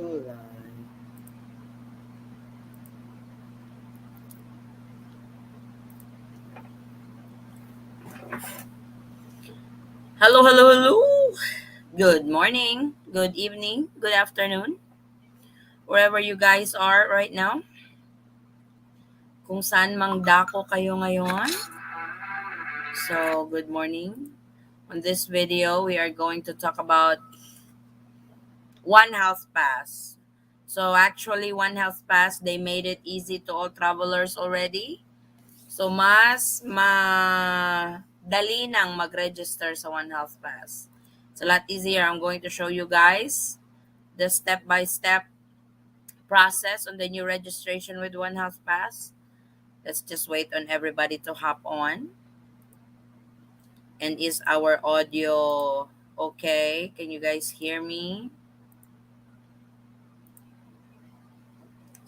Alright. Hello, hello, hello. Good morning, good evening, good afternoon, wherever you guys are right now. Kung saan mang dako kayo ngayon. So, good morning. On this video, we are going to talk about One Health Pass. So, actually, One Health Pass, they made it easy to all travelers already. So, mas madali nang mag-register sa One Health Pass. It's a lot easier. I'm going to show you guys the step-by-step process on the new registration with One Health Pass. Let's just wait on everybody to hop on. And is our audio okay? Can you guys hear me?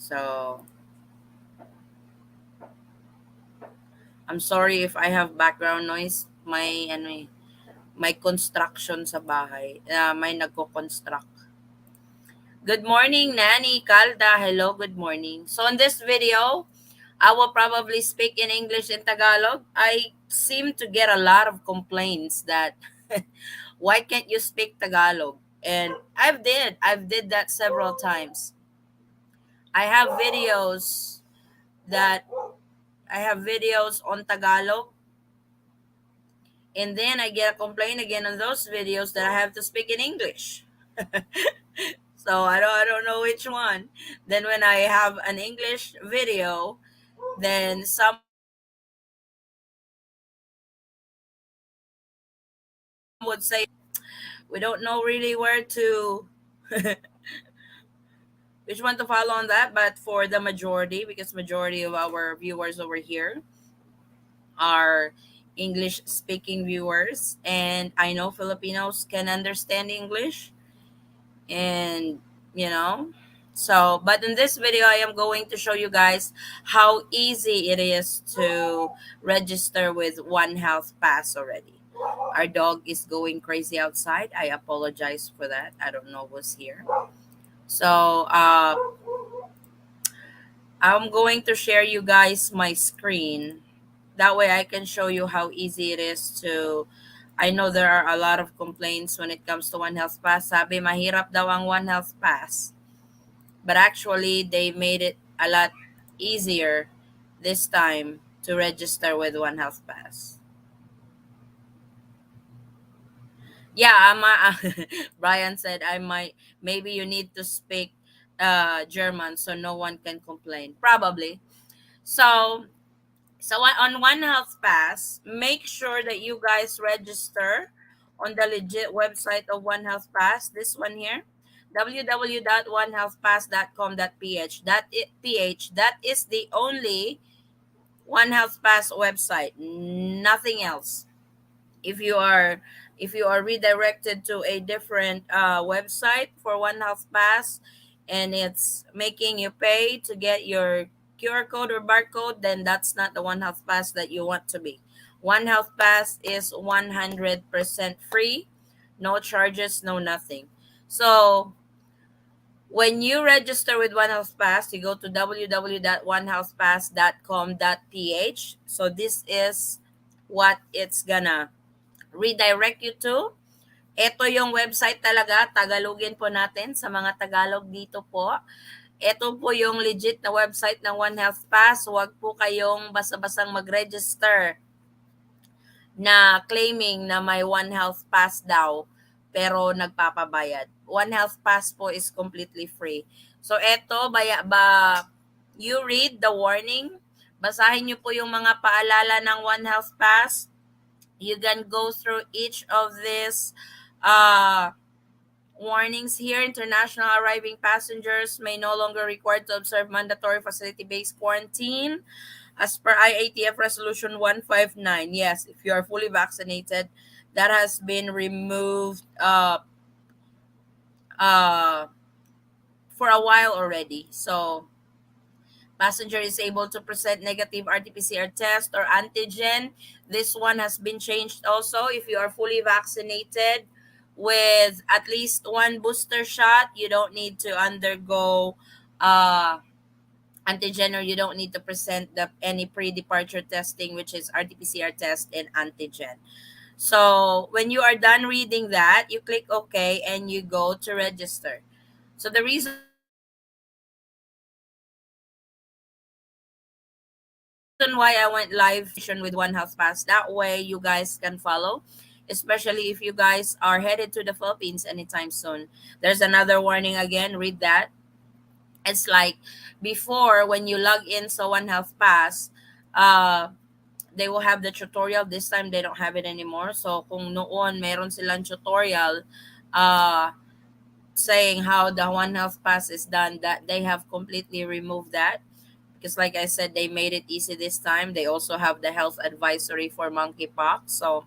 So, I'm sorry if I have background noise. May construction sa bahay. May nagko-construct. Good morning, Nani Calda. Hello, good morning. So, in this video, I will probably speak in English and Tagalog. I seem to get a lot of complaints that why can't you speak Tagalog? And I've did that several times. I have videos that I have videos on Tagalog, and then I get a complaint again on those videos that I have to speak in English. So I don't know which one. Then when I have an English video, then some would say we don't know really where to which one to follow on that, but for the majority, because majority of our viewers over here are English speaking viewers, and I know Filipinos can understand English, and you know so but in this video I am going to show you guys how easy it is to register with One Health Pass already. Our dog is going crazy outside. I apologize for that. I don't know who's here. So I'm going to share you guys my screen. That way I can show you how easy it is to. I know there are a lot of complaints when it comes to One Health Pass. Sabi, mahirap daw ang One Health Pass. But actually, they made it a lot easier this time to register with One Health Pass. Yeah, Brian said I might. Maybe you need to speak German so no one can complain. Probably. So, on One Health Pass, make sure that you guys register on the legit website of One Health Pass. This one here, www.onehealthpass.com.ph. That is the only One Health Pass website. Nothing else. If you are redirected to a different website for One Health Pass, and it's making you pay to get your QR code or barcode, then that's not the One Health Pass that you want to be. One Health Pass is 100% free, no charges, no nothing. So when you register with One Health Pass, you go to www.onehealthpass.com.ph. So this is what it's gonna redirect you to. Ito yung website talaga, Tagalogin po natin sa mga Tagalog dito po. Ito po yung legit na website ng One Health Pass. Huwag po kayong basta-basang mag-register na claiming na may One Health Pass daw pero nagpapabayad. One Health Pass po is completely free. So ito, you read the warning. Basahin niyo po yung mga paalala ng One Health Pass. You can go through each of these warnings here. International arriving passengers may no longer required to observe mandatory facility-based quarantine as per IATF Resolution 159. Yes, if you are fully vaccinated, that has been removed for a while already. So, passenger is able to present negative RT-PCR test or antigen. This one has been changed also. If you are fully vaccinated, with at least one booster shot. You don't need to undergo uh, antigen, or you don't need to present any pre-departure testing, which is RT-PCR test and antigen. So when you are done reading that, you click OK and you go to register. So the reason why I went live with One Health Pass, that way you guys can follow, especially if you guys are headed to the Philippines anytime soon. There's another warning again, read that. It's like before, when you log in so One Health Pass, uh they will have the tutorial. This time they don't have it anymore. So kung noon meron silang tutorial uh saying how the One Health Pass is done, that they have completely removed that, because like I said, they made it easy this time. They also have the health advisory for monkeypox. So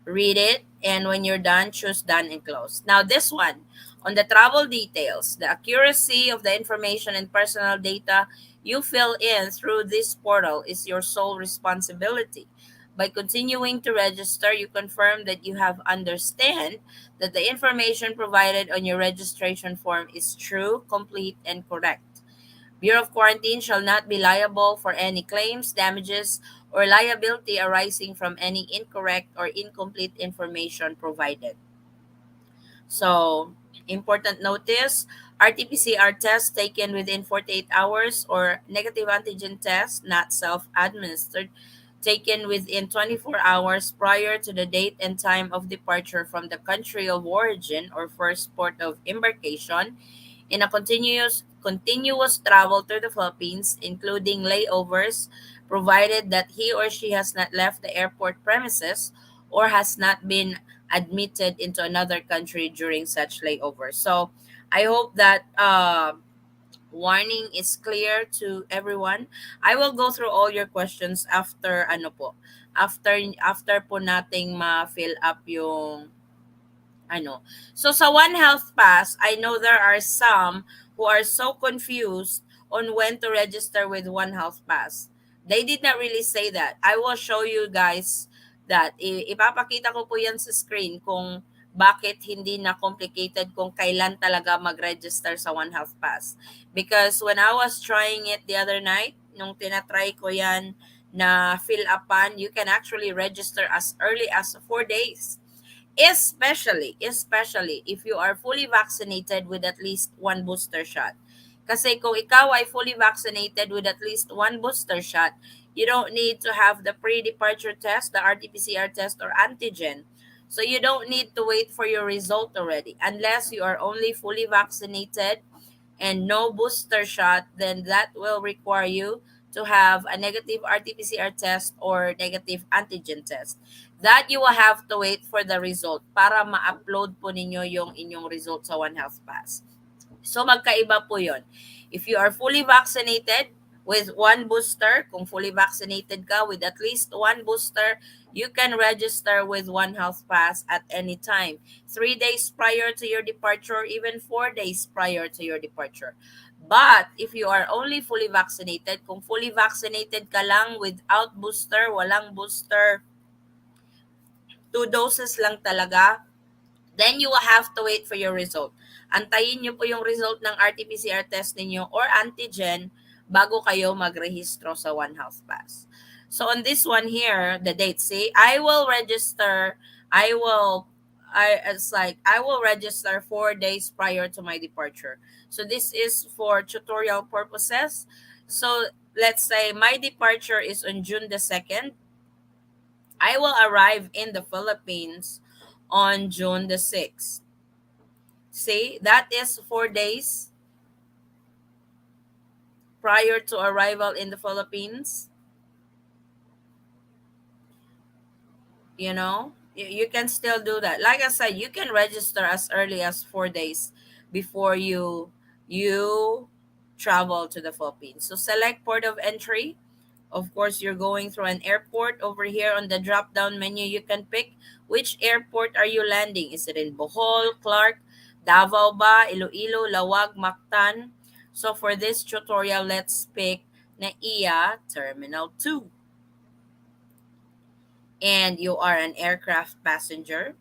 read it, and when you're done, choose done and close. Now this one, on the travel details, the accuracy of the information and personal data you fill in through this portal is your sole responsibility. By continuing to register, you confirm that you have understand that the information provided on your registration form is true, complete, and correct. Bureau of Quarantine shall not be liable for any claims, damages, or liability arising from any incorrect or incomplete information provided. So, important notice, RT-PCR test taken within 48 hours or negative antigen test, not self-administered, taken within 24 hours prior to the date and time of departure from the country of origin or first port of embarkation in a continuous travel to the Philippines, including layovers, provided that he or she has not left the airport premises or has not been admitted into another country during such layover. So I hope that warning is clear to everyone. I will go through all your questions after ano po. After po nating ma-fill up yung ano. So sa One Health Pass, I know there are some who are so confused on when to register with One Health Pass. They did not really say that. I will show you guys that. Ipapakita ko po yan sa screen kung bakit hindi na complicated kung kailan talaga mag-register sa One Health Pass. Because when I was trying it the other night, nung tinatry ko yan na fill upan, you can actually register as early as 4 days, especially if you are fully vaccinated with at least one booster shot. Kasi kung ikaw ay fully vaccinated with at least one booster shot, you don't need to have the pre-departure test, the RT-PCR test, or antigen. So you don't need to wait for your result already. Unless you are only fully vaccinated and no booster shot, then that will require you to have a negative RT-PCR test or negative antigen test. That you will have to wait for the result para ma-upload po ninyo yung inyong result sa One Health Pass. So magkaiba po yon. If you are fully vaccinated with one booster, kung fully vaccinated ka with at least one booster, you can register with One Health Pass at any time. 3 days prior to your departure, even 4 days prior to your departure. But if you are only fully vaccinated, kung fully vaccinated ka lang without booster, walang booster, 2 doses lang talaga, then you will have to wait for your result. Antayin nyo po yung result ng RT-PCR test ninyo or antigen bago kayo magrehistro sa One Health Pass. So on this one here, the date, see, I will, I will register 4 days prior to my departure. So this is for tutorial purposes. So let's say my departure is on June the 2nd. I will arrive in the Philippines on June the 6th. See, that is 4 days prior to arrival in the Philippines. You can still do that. Like I said, you can register as early as 4 days before you travel to the Philippines. So select port of entry. Of course, you're going through an airport. Over here on the drop down menu, you can pick which airport are you landing. Is it in Bohol, Clark, Davao ba, Iloilo, Lawag, Mactan? So for this tutorial, let's pick NAIA Terminal 2. And you are an aircraft passenger.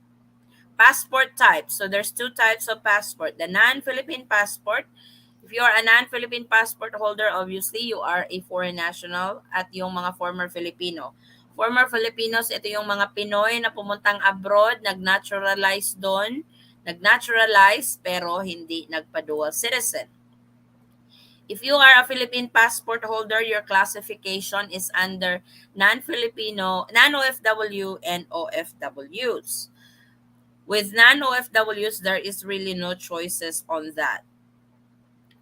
Passport type. So there's two types of passport. The non-Philippine passport. If you are a non-Philippine passport holder, obviously you are a foreign national at yung mga former Filipino. Former Filipinos, ito yung mga Pinoy na pumuntang abroad, nag-naturalize doon, nag-naturalize pero hindi nagpa-dual citizen. If you are a Philippine passport holder, your classification is under non-Filipino, non-OFW, and OFWs. With non-OFWs, there is really no choices on that.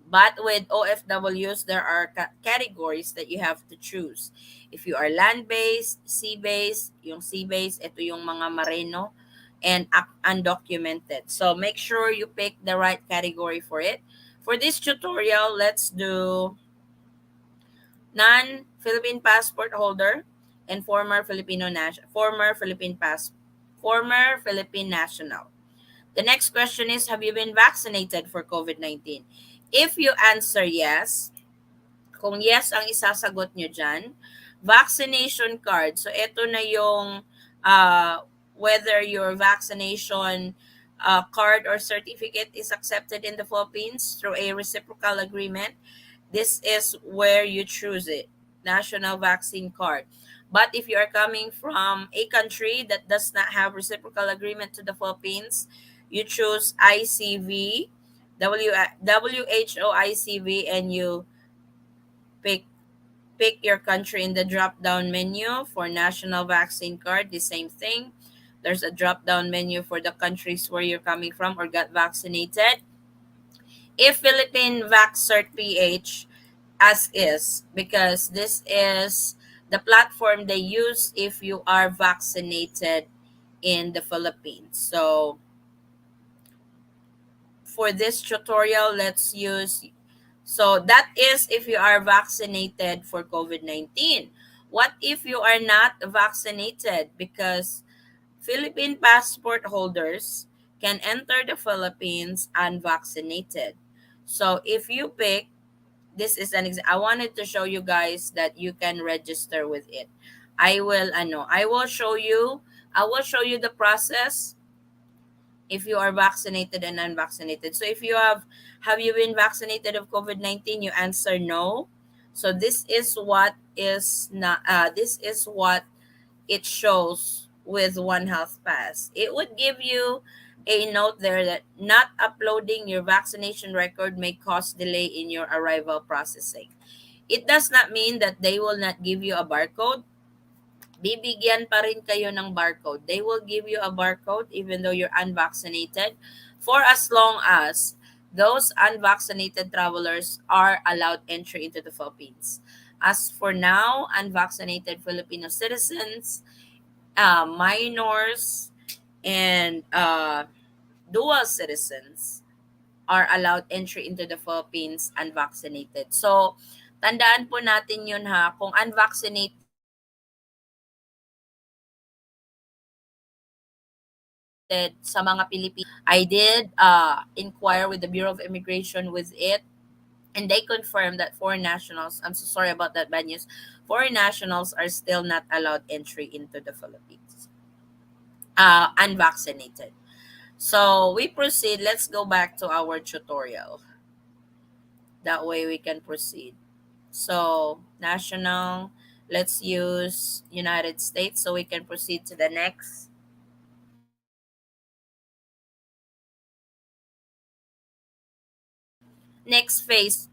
But with OFWs, there are categories that you have to choose. If you are land-based, sea-based, yung sea-based, ito yung mga marino, and undocumented. So make sure you pick the right category for it. For this tutorial, let's do non-Philippine passport holder and former Philippine national. The next question is, have you been vaccinated for COVID-19? If you answer yes, kung yes ang isasagot nyo dyan, vaccination card. So, ito na yung whether your vaccination card or certificate is accepted in the Philippines through a reciprocal agreement. This is where you choose it, national vaccine card. But if you are coming from a country that does not have reciprocal agreement to the Philippines, you choose ICV, WHO ICV, and you pick your country in the drop down menu. For national vaccine card, the same thing. There's a drop down menu for the countries where you're coming from or got vaccinated. If Philippine Vax PH, as is, because this is the platform they use if you are vaccinated in the Philippines. So for this tutorial, let's use, so that is if you are vaccinated for COVID-19. What if you are not vaccinated? Because Philippine passport holders can enter the Philippines unvaccinated. So if you pick, this is an I wanted to show you guys that you can register with it. I will show you the process if you are vaccinated and unvaccinated. So if you have you been vaccinated of COVID-19, you answer no. So this is what it shows with One Health Pass. It would give you a note there that not uploading your vaccination record may cause delay in your arrival processing. It does not mean that they will not give you a barcode. Bibigyan pa rin kayo ng barcode. They will give you a barcode even though you're unvaccinated for as long as those unvaccinated travelers are allowed entry into the Philippines. As for now, unvaccinated Filipino citizens, minors, and dual citizens are allowed entry into the Philippines unvaccinated. So, tandaan po natin yun ha, kung unvaccinated sa mga Pilipino. I did inquire with the Bureau of Immigration with it, and they confirmed that foreign nationals, I'm so sorry about that bad news, foreign nationals are still not allowed entry into the Philippines, unvaccinated. So we proceed. Let's go back to our tutorial. That way we can proceed. So national, let's use United States so we can proceed to the next phase.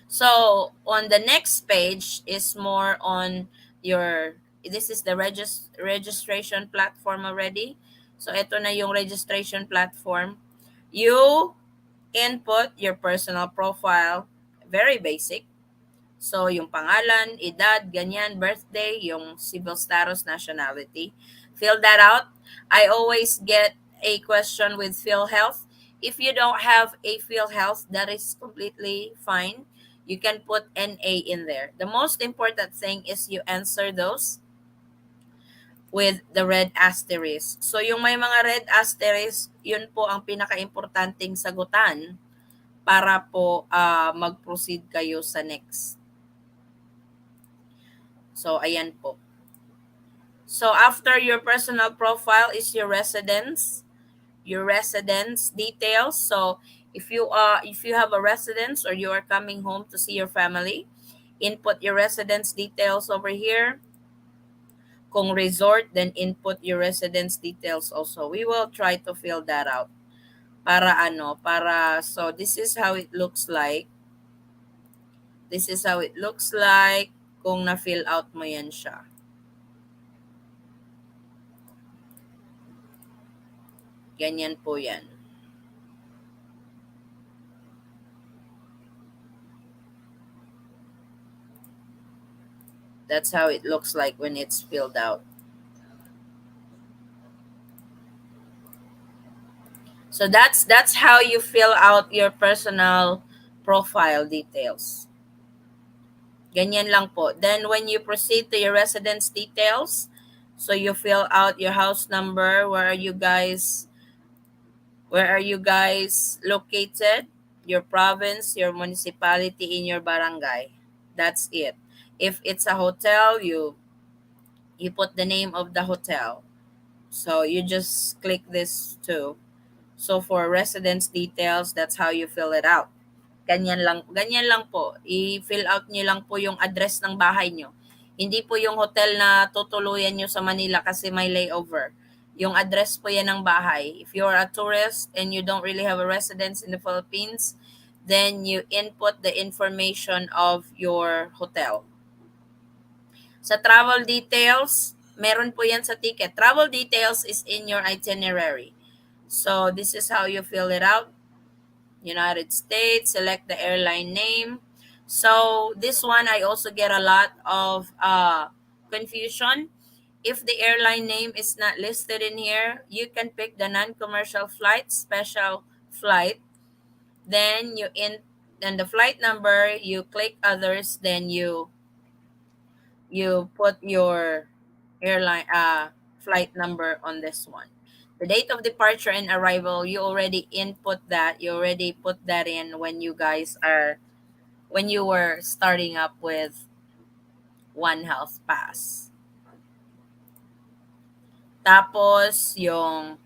So on the next page is more on your, this is the registration platform already. So ito na yung registration platform. You input your personal profile, very basic. So yung pangalan, edad, ganyan, birthday, yung civil status, nationality. Fill that out. I always get a question with PhilHealth. If you don't have a PhilHealth, that is completely fine. You can put NA in there. The most important thing is you answer those with the red asterisk. So yung may mga red asterisk, yun po ang pinaka-importanting sagutan para po mag-proceed kayo sa next. So, ayan po. So, after your personal profile is your residence details. So, if you have a residence or you are coming home to see your family, input your residence details over here. Kung resort, then input your residence details also. We will try to fill that out. So this is how it looks like. This is how it looks like kung na-fill out mo yan siya. Ganyan po yan. That's how it looks like when it's filled out. So that's how you fill out your personal profile details. Ganyan lang po. Then when you proceed to your residence details, so you fill out your house number, where are you guys located, your province, your municipality, in your barangay. That's it. If it's a hotel, you put the name of the hotel. So you just click this too. So for residence details, that's how you fill it out. Ganyan lang po. I-fill out niyo lang po yung address ng bahay niyo. Hindi po yung hotel na tutuluyan niyo sa Manila kasi may layover. Yung address po yan ng bahay. If you're a tourist and you don't really have a residence in the Philippines, then you input the information of your hotel. Sa travel details, meron po yan sa ticket. Travel details is in your itinerary. So this is how you fill it out. United States, select the airline name. So this one, I also get a lot of confusion. If the airline name is not listed in here, you can pick the non-commercial flight, special flight. Then then the flight number, you click others, then you put your airline flight number on this one. The date of departure and arrival, you already input that. You already put that in when you were starting up with One Health Pass. Tapos yung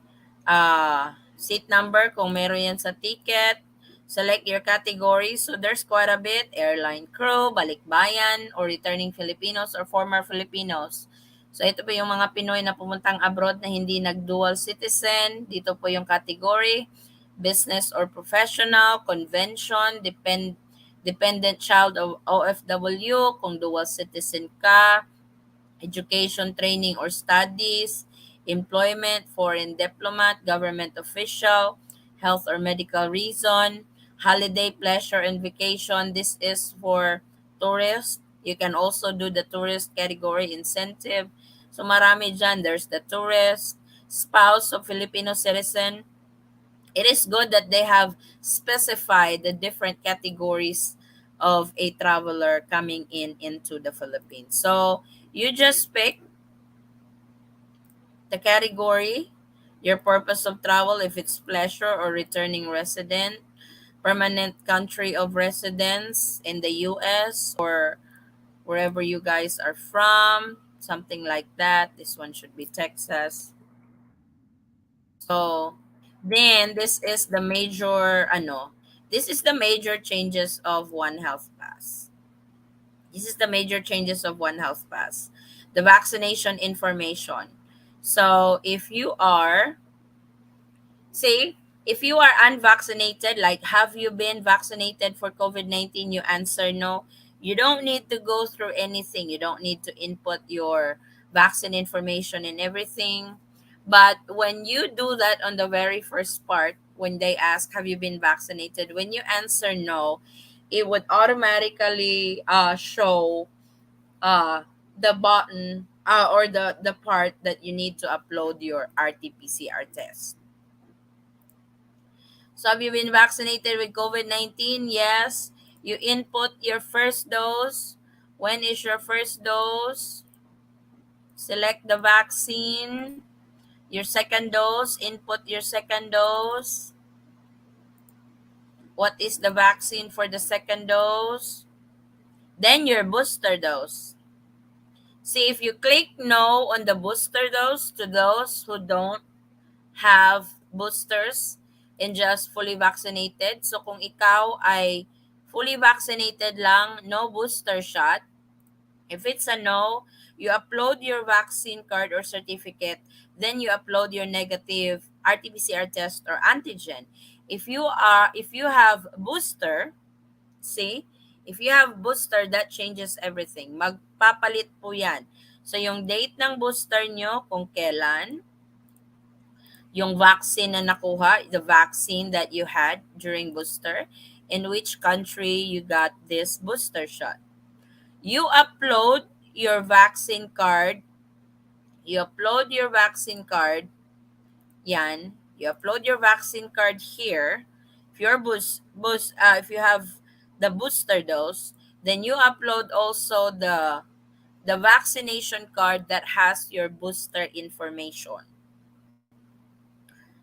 seat number kung meron yan sa ticket. Select your category. So there's quite a bit. Airline crew, balikbayan, or returning Filipinos or former Filipinos. So ito po yung mga Pinoy na pumuntang abroad na hindi nag-dual citizen. Dito po yung category. Business or professional, convention, dependent child of OFW, kung dual citizen ka, education, training, or studies, employment, foreign diplomat, government official, health or medical reason, holiday, pleasure, and vacation. This is for tourists. You can also do the tourist category incentive. So marami dyan. There's the tourist, spouse of Filipino citizen. It is good that they have specified the different categories of a traveler coming into the Philippines. So you just pick the category, your purpose of travel, if it's pleasure or returning resident, permanent country of residence in the US or wherever you guys are from, something like that. This one should be Texas. So then this is the major changes of One Health Pass. This is the major changes of One Health Pass. The vaccination information. So if you are unvaccinated, like have you been vaccinated for COVID-19, you answer no. You don't need to go through anything. You don't need to input your vaccine information and everything. But when you do that on the very first part, when they ask, have you been vaccinated? When you answer no, it would automatically show the button or the part that you need to upload your RT-PCR test. So have you been vaccinated with COVID-19? Yes. You input your first dose. When is your first dose? Select the vaccine. Your second dose, input your second dose. What is the vaccine for the second dose? Then your booster dose. See, if you click no on the booster dose to those who don't have boosters and just fully vaccinated. So kung ikaw ay fully vaccinated lang, no booster shot, if it's a no, you upload your vaccine card or certificate, then you upload your negative RT-PCR test or antigen. If you have booster, see, if you have booster, that changes everything. Magpapalit po yan. So yung date ng booster nyo, kung kailan, yung vaccine na nakuha, the vaccine that you had during booster, in which country you got this booster shot. You upload your vaccine card, you upload your vaccine card, yan, you upload your vaccine card here. If you're if you have the booster dose, then you upload also the vaccination card that has your booster information.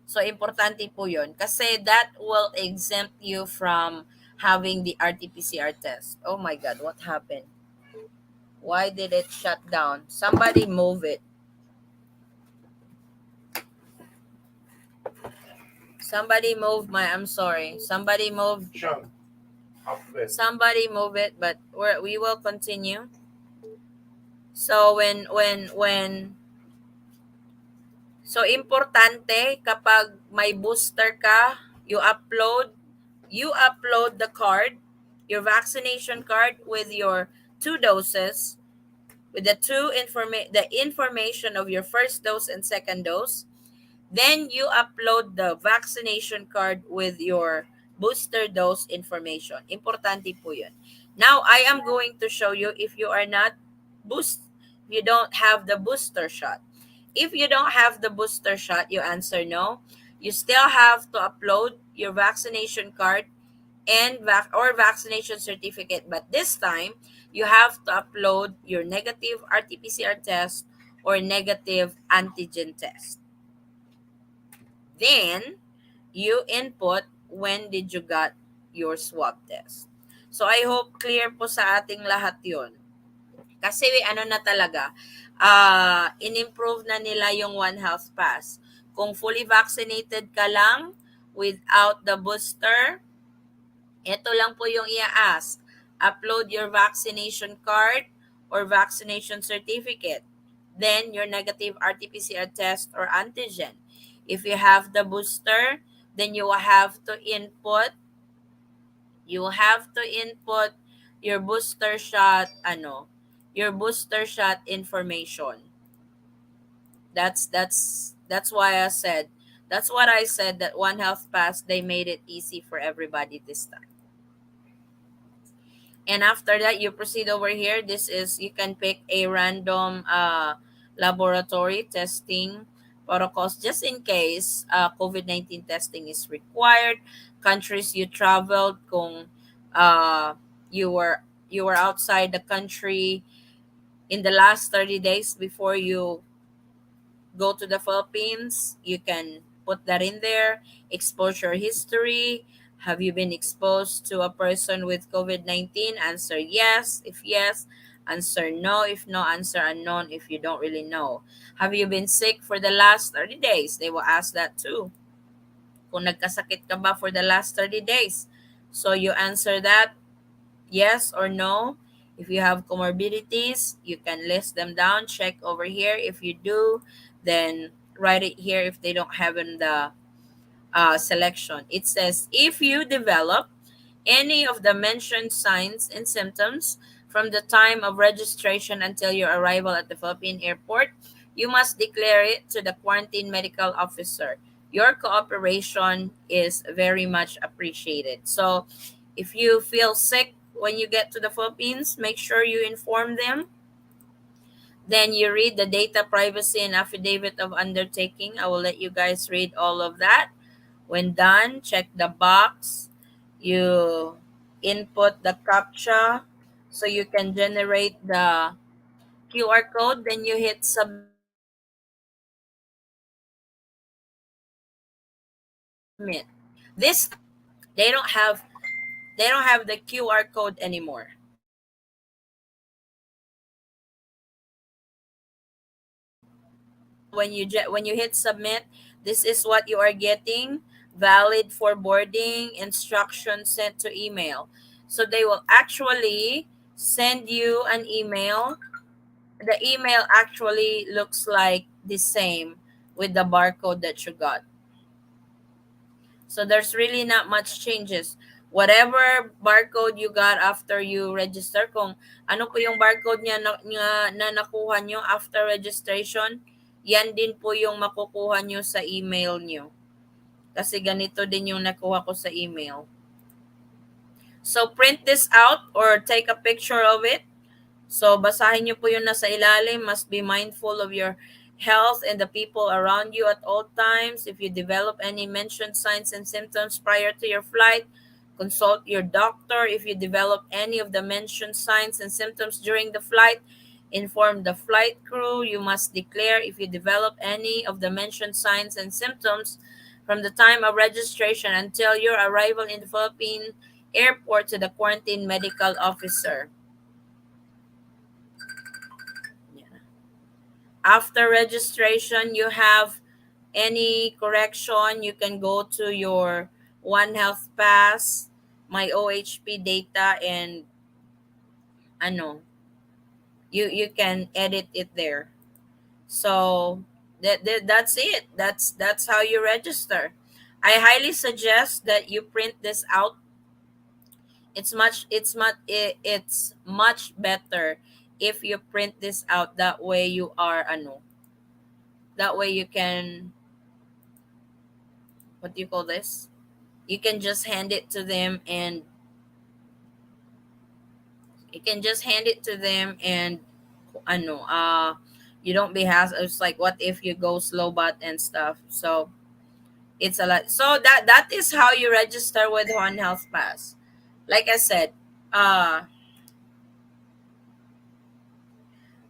So, importante po yun kasi that will exempt you from having the RT-PCR test. Oh my God, what happened? Why did it shut down? Somebody move it. Somebody move I'm sorry. Somebody move. Sean, Somebody move it, but we will continue. So, so importante kapag may booster ka, you upload the card, your vaccination card with your 2 doses, with the information of your first dose and second dose. Then you upload the vaccination card with your booster dose information. Importante po yun. Now, I am going to show you if you are not if you don't have the booster shot. If you don't have the booster shot, you answer no. You still have to upload your vaccination card and or vaccination certificate, but this time you have to upload your negative RT-PCR test or negative antigen test. Then you input when did you got your swab test. So I hope clear po sa ating lahat 'yon. Kasi ano na talaga, in-improve na nila yung One Health Pass. Kung fully vaccinated ka lang without the booster, ito lang po yung i-ask. Upload your vaccination card or vaccination certificate. Then your negative RT-PCR test or antigen. If you have the booster, then you have to input your booster shot your booster shot information. That's why that's what I said, that One Health Pass, they made it easy for everybody this time. And after that, you proceed over here. This is, you can pick a random laboratory testing protocols just in case COVID-19 testing is required. Countries you traveled, kung uh, you were outside the country in the last 30 days before you go to the Philippines, you can put that in there. Exposure history. Have you been exposed to a person with COVID-19? Answer yes if yes. Answer no if no. Answer unknown if you don't really know. Have you been sick for the last 30 days? They will ask that too. Kung nagkasakit ka ba for the last 30 days? So you answer that yes or no. If you have comorbidities, you can list them down. Check over here. If you do, then write it here if they don't have in the selection. It says, if you develop any of the mentioned signs and symptoms from the time of registration until your arrival at the Philippine airport, you must declare it to the quarantine medical officer. Your cooperation is very much appreciated. So, if you feel sick when you get to the Philippines, make sure you inform them. Then you read the data privacy and affidavit of undertaking. I will let you guys read all of that. When done, check the box. You input the CAPTCHA so you can generate the QR code. Then you hit submit. This they don't have they don't have the QR code anymore. when you hit submit, this is what you are getting: valid for boarding, instructions sent to email. So they will actually send you an email. The email actually looks like the same with the barcode that you got. So there's really not much changes. Whatever barcode you got after you register, kung ano po yung barcode na nakuha nyo after registration, yan din po yung makukuha nyo sa email nyo. Kasi ganito din yung nakuha ko sa email. So print this out or take a picture of it. So, basahin niyo po yung nasa ilalim. Must be mindful of your health and the people around you at all times. If you develop any mentioned signs and symptoms prior to your flight, consult your doctor. If you develop any of the mentioned signs and symptoms during the flight, inform the flight crew. You must declare if you develop any of the mentioned signs and symptoms from the time of registration until your arrival in the Philippine airport to the quarantine medical officer. After registration, you have any correction, you can go to your One Health Pass, my OHP data, and ano, you can edit it there. So that's it. That's how you register. I highly suggest that you print this out. It's much better if you print this out. That way you are that way you can, what do you call this? You can just hand it to them, and you can just hand it to them and ano you don't be it's like, what if you go slow but and stuff. So it's a lot. So that is how you register with One Health Pass. Like I said, uh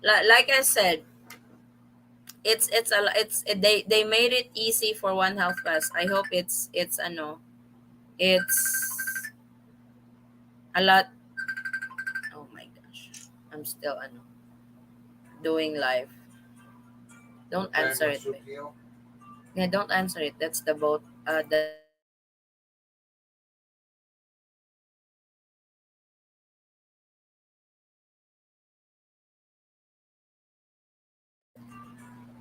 like I said, they made it easy for One Health Pass. I hope it's a lot. Oh my gosh, I'm still doing live. Don't answer it. Yeah, don't answer it. That's the boat.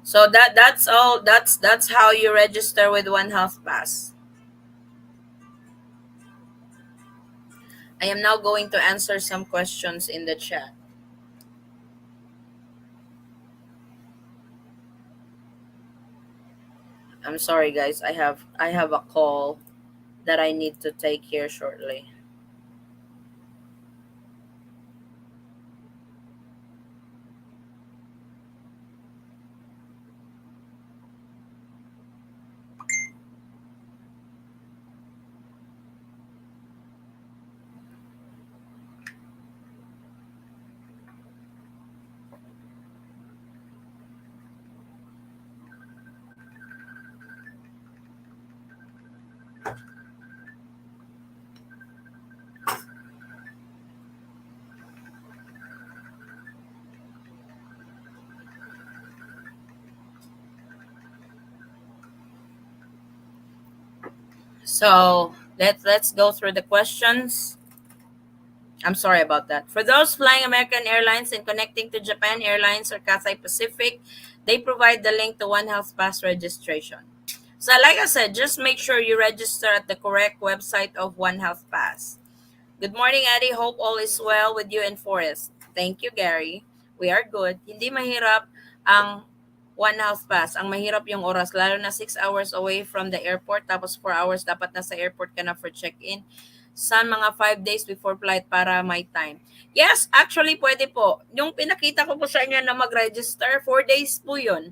So that's all. That's how you register with One Health Pass. I am now going to answer some questions in the chat. I'm sorry, guys. I have a call that I need to take here shortly. So let's go through the questions. I'm sorry about that. For those flying American Airlines and connecting to Japan Airlines or Cathay Pacific, they provide the link to One Health Pass registration. So like I said, just make sure you register at the correct website of One Health Pass. Good morning, Addie. Hope all is well with you and Forrest. Thank you, Gary. We are good. Hindi mahirap ang One Health Pass. Ang mahirap yung oras, lalo na 6 hours away from the airport, tapos 4 hours dapat nasa airport ka na for check-in. Sa mga 5 days before flight para may time. Yes, actually pwede po. Yung pinakita ko po sa inyo na mag-register, 4 days po yun.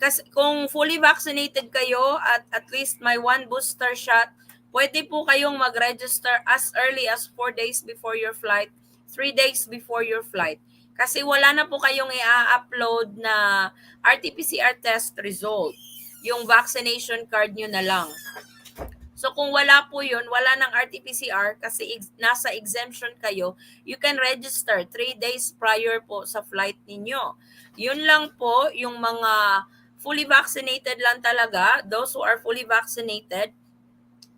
Kasi kung fully vaccinated kayo at least may one booster shot, pwede po kayong mag-register as early as 4 days before your flight, 3 days before your flight. Kasi wala na po kayong i-upload na RT-PCR test result. Yung vaccination card nyo na lang. So kung wala po yun, wala ng RT-PCR kasi nasa exemption kayo, you can register 3 days prior po sa flight ninyo. Yun lang po yung mga fully vaccinated lang talaga, those who are fully vaccinated,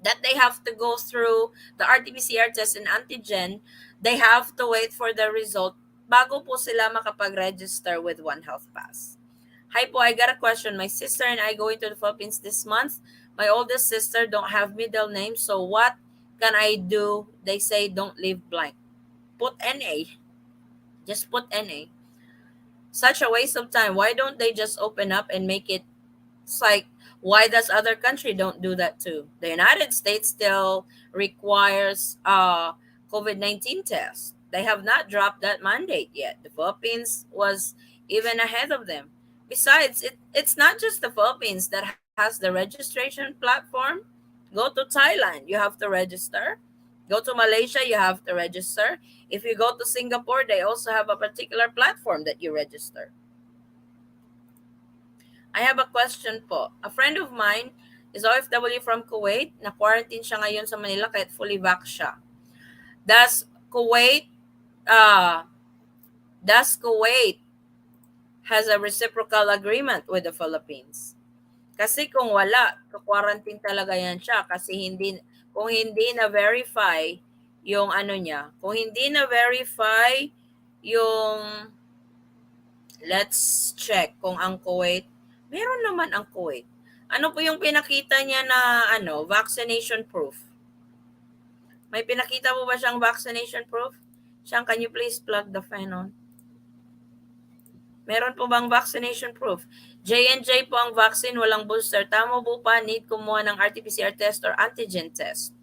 that they have to go through the RT-PCR test and antigen, they have to wait for the result bago po sila makapag-register with One Health Pass. Hi po, I got a question. My sister and I going to the Philippines this month. My oldest sister don't have middle name, so what can I do? They say don't leave blank. Put NA. Just put NA. Such a waste of time. Why don't they just open up and make it? It's like, why does other country don't do that too? The United States still requires COVID-19 test. They have not dropped that mandate yet. The Philippines was even ahead of them. Besides, it's not just the Philippines that has the registration platform. Go to Thailand, you have to register. Go to Malaysia, you have to register. If you go to Singapore, they also have a particular platform that you register. I have a question po. A friend of mine is OFW from Kuwait. Na-quarantine siya ngayon sa Manila kahit fully vax siya. Does Kuwait, uh, does Kuwait has a reciprocal agreement with the Philippines? Kasi kung wala, quarantine talaga yan siya kasi kung hindi na-verify yung ano niya, kung hindi na-verify yung, let's check kung ang Kuwait, meron naman ang Kuwait. Ano po yung pinakita niya na vaccination proof? May pinakita po ba siyang vaccination proof? Siyang, can you please plug the fan on? Meron po bang vaccination proof? J&J po ang vaccine, walang booster. Tama po pa, need kumuha ng RT-PCR test or antigen test?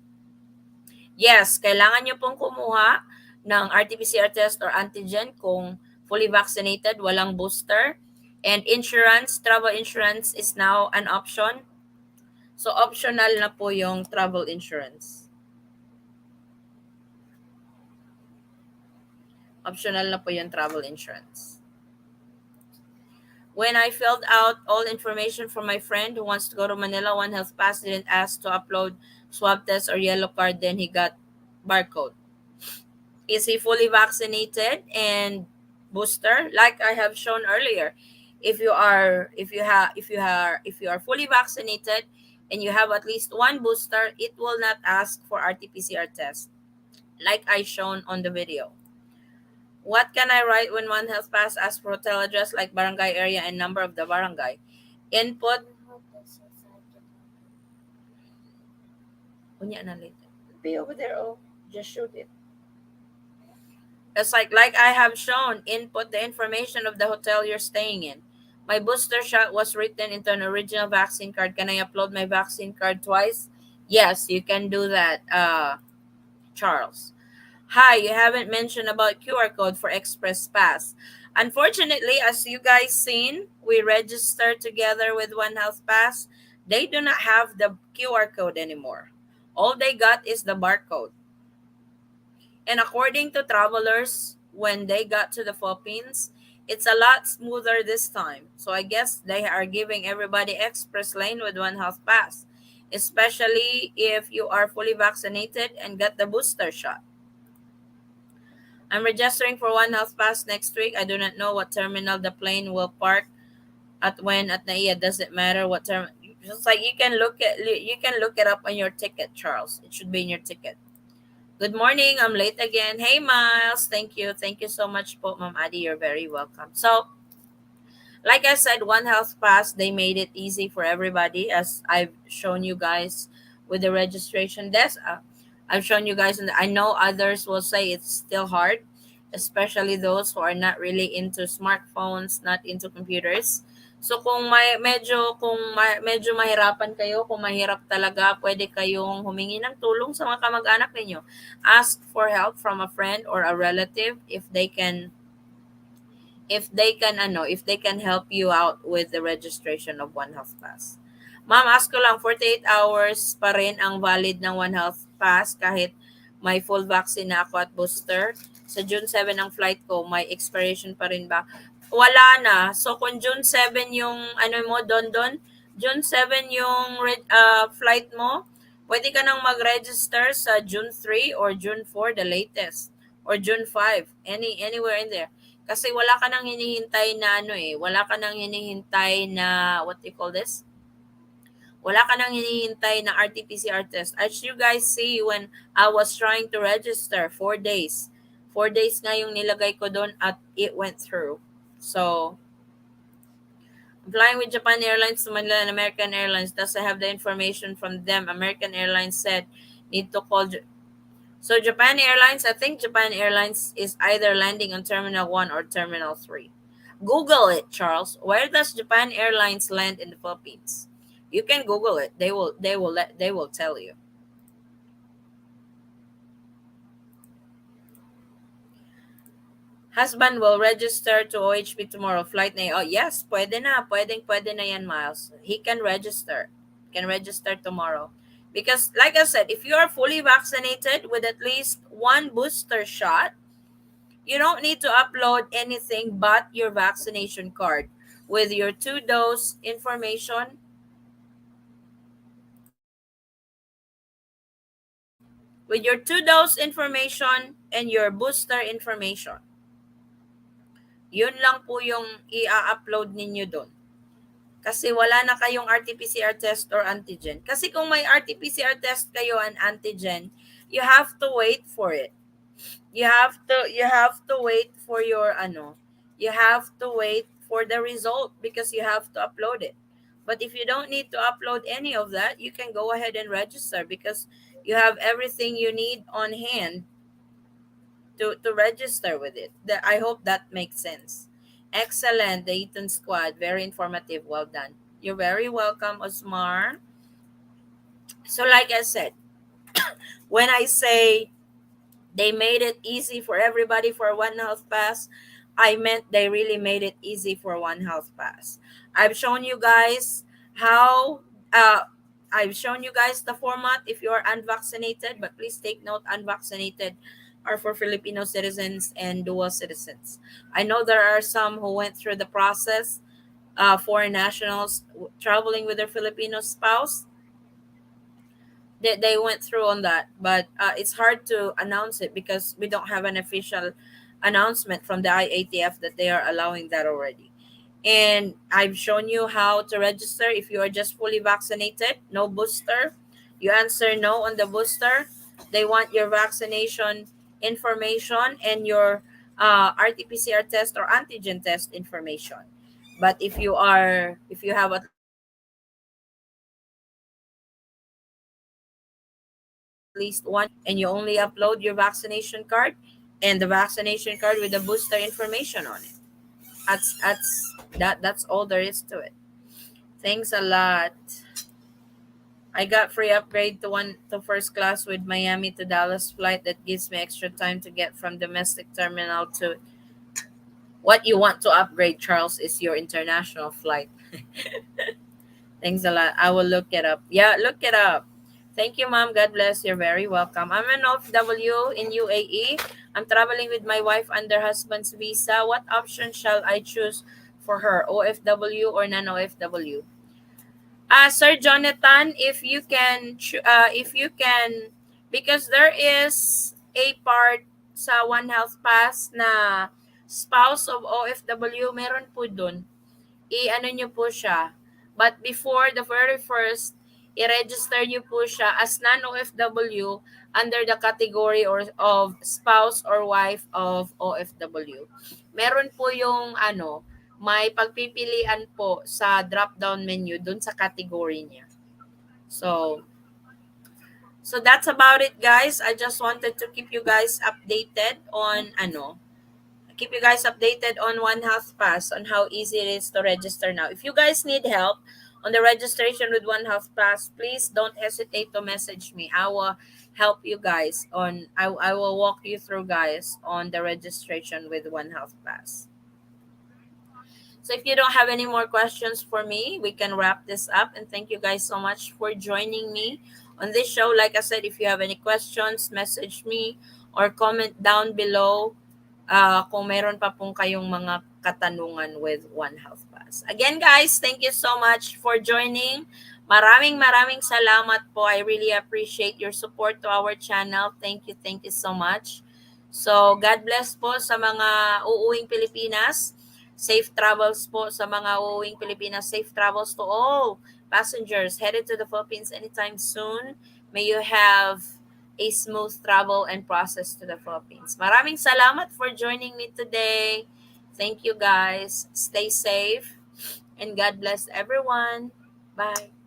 Yes, kailangan nyo pong kumuha ng RT-PCR test or antigen kung fully vaccinated, walang booster. And insurance, travel insurance is now an option. So optional na po yung travel insurance. Optional na po yung travel insurance. When I filled out all information for my friend who wants to go to Manila, One Health Pass didn't ask to upload swab test or yellow card, then he got barcode. Is he fully vaccinated and booster? Like I have shown earlier, if you are fully vaccinated and you have at least one booster, it will not ask for RT-PCR test, like I shown on the video. What can I write when One Health Pass asks for hotel address like barangay area and number of the barangay? Input. Unya na later. Be over there. Oh, just shoot it. It's like I have shown, input the information of the hotel you're staying in. My booster shot was written into an original vaccine card. Can I upload my vaccine card twice? Yes, you can do that, Charles. Hi, you haven't mentioned about QR code for Express Pass. Unfortunately, as you guys seen, we registered together with One Health Pass. They do not have the QR code anymore. All they got is the barcode. And according to travelers, when they got to the Philippines, it's a lot smoother this time. So I guess they are giving everybody express lane with One Health Pass, especially if you are fully vaccinated and got the booster shot. I'm registering for One Health Pass next week. I do not know what terminal the plane will park at when at NAIA. Does it matter what term? Just like you can look it up on your ticket, Charles. It should be in your ticket. Good morning. I'm late again. Hey, Miles. Thank you. Thank you so much po, Ma'am Addie. You're very welcome. So, like I said, One Health Pass, they made it easy for everybody, as I've shown you guys with the registration desk. I've shown you guys, and I know others will say it's still hard, especially those who are not really into smartphones, not into computers. So medyo mahirapan kayo, kung mahirap talaga, pwede kayong humingi ng tulong sa mga kamag-anak ninyo. Ask for help from a friend or a relative if they can help you out with the registration of One Health Pass. Ma'am, ask ko lang, 48 hours pa rin ang valid ng One Health Pass kahit may full vaccine na ako at booster. Sa June 7 ang flight ko, may expiration pa rin ba? Wala na. So kung June 7 yung June 7 yung flight mo, pwede ka nang mag-register sa June 3 or June 4, the latest, or June 5, anywhere in there. Kasi wala ka nang hinihintay na ano eh, wala ka nang hinihintay na, what do you call this? Wala ka nang hinihintay na RT-PCR test. As you guys see, when I was trying to register, 4 days. 4 days nga yung nilagay ko doon at it went through. So, flying with Japan Airlines to Manila and American Airlines, does I have the information from them? American Airlines said, need to call. So, Japan Airlines, I think Japan Airlines is either landing on Terminal 1 or Terminal 3. Google it, Charles. Where does Japan Airlines land in the Philippines? You can Google it. They will tell you. Husband will register to OHP tomorrow. Flight na. Oh, yes, pwede na. Pwede na yan, Miles. He can register. Can register tomorrow. Because, like I said, if you are fully vaccinated with at least one booster shot, you don't need to upload anything but your vaccination card with your 2-dose information. With your 2-dose information and your booster information. Yun lang po yung i-upload ninyo doon. Kasi wala na kayong RT-PCR test or antigen. Kasi kung may RT-PCR test kayo and antigen, you have to wait for it. You have to wait for your you have to wait for the result because you have to upload it. But if you don't need to upload any of that, you can go ahead and register because you have everything you need on hand to register with it. I hope that makes sense. Excellent, the Eaton squad. Very informative. Well done. You're very welcome, Osmar. So, like I said, when I say they made it easy for everybody for One Health Pass, I meant they really made it easy for One Health Pass. I've shown you guys how. I've shown you guys the format if you are unvaccinated, but please take note: unvaccinated are for Filipino citizens and dual citizens. I know there are some who went through the process, foreign nationals traveling with their Filipino spouse. They went through on that, but it's hard to announce it because we don't have an official announcement from the IATF that they are allowing that already. And I've shown you how to register if you are just fully vaccinated, no booster. You answer no on the booster. They want your vaccination information and your RT-PCR test or antigen test information. But if you have at least one and you only upload your vaccination card and the vaccination card with the booster information on it. That's all there is to it. Thanks a lot. I got free upgrade to first class with Miami to Dallas flight that gives me extra time to get from domestic terminal to what you want to upgrade, Charles, is your international flight. Thanks a lot. I will look it up. Yeah, look it up. Thank you, Mom. God bless. You're very welcome. I'm an OFW in UAE. I'm traveling with my wife under husband's visa. What option shall I choose for her, OFW or non-OFW? Sir Jonathan, if you can, because there is a part sa One Health Pass na spouse of OFW, meron po dun. I-ano nyo po siya. But before the very first, i-register nyo po siya as non-OFW under the category or of spouse or wife of OFW. Meron po yung may pagpipilian po sa drop-down menu dun sa category niya. So that's about it, guys. I just wanted to keep you guys updated on One Health Pass on how easy it is to register now. If you guys need help on the registration with One Health Pass, please don't hesitate to message me. I will help you guys I will walk you through, guys, on the registration with One Health Pass. So if you don't have any more questions for me, we can wrap this up. And thank you guys so much for joining me on this show. Like I said, if you have any questions, message me or comment down below kung meron pa pong kayong mga katanungan with One Health Pass. Again, guys, thank you so much for joining. Maraming salamat po. I really appreciate your support to our channel. Thank you so much. So, God bless po sa mga uuwing Pilipinas. Safe travels po sa mga uuwing Pilipinas. Safe travels to all passengers headed to the Philippines anytime soon. May you have a smooth travel and process to the Philippines. Maraming salamat for joining me today. Thank you guys. Stay safe and God bless everyone. Bye.